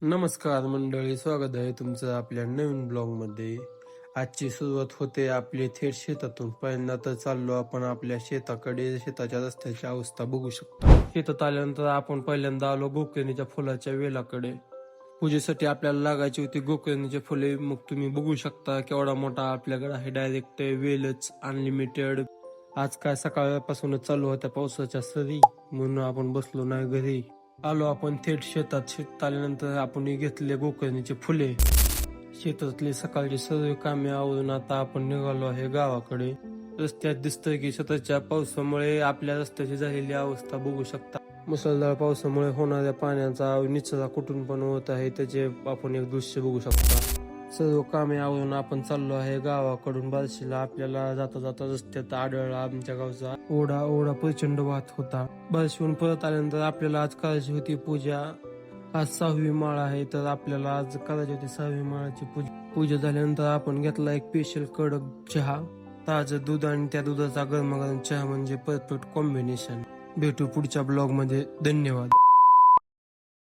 नमस्कार मंडळी, स्वागत आहे तुमचं आपल्या नवीन ब्लॉग मध्ये। आजची सुरुवात होते आपले थेट शेतातून। पहिल्यांदा तर चाललो आपण आपल्या शेताकडे। शेताच्या रस्त्याची अवस्था बघू शकता। शेतात आल्यानंतर आपण पहिल्यांदा आलो गोकर्णीच्या फुलाच्या वेलाकडे। पूजेसाठी आपल्याला लागायची होती गोकर्णीचे फुले। मग तुम्ही बघू शकता केवढा मोठा आपल्याकडे आहे डायरेक्ट वेलच अनलिमिटेड। आज काय सकाळपासूनच चालू होत्या पावसाच्या सरी, म्हणून आपण बसलो नाही घरी। आलो आपण थेट शेतात। शेतात आल्यानंतर आपण घेतले गोकर्णीचे फुले। शेतातले सकाळची सर्व कामे आवरून आता आपण निघालो आहे गावाकडे। रस्त्यात दिसतंय की सततच्या पावसामुळे आपल्या रस्त्याची झालेली अवस्था बघू शकता। मुसळधार पावसामुळे होणाऱ्या पाण्याचा निचरा कुठून पण होत आहे, त्याचे आपण एक दृश्य बघू शकता। सर्व कामे आवरून आपण चाललो आहे गावाकडून बार्शीला। आपल्याला जाता जाता रस्त्यात आढळला आमच्या गावचा ओढा प्रचंड वाहत होता। बार्शीहून परत आल्यानंतर आपल्याला आज करायची होती पूजा। आज 6वी माळ आहे, तर आपल्याला आज करायची होती 6वी माळाची पूजा झाल्यानंतर आपण घेतला एक स्पेशल कडक चहा। ताजं दूध आणि त्या दुधाचा गरमागरम चहा म्हणजे परफेक्ट कॉम्बिनेशन। भेटू पुढच्या ब्लॉग मध्ये, धन्यवाद।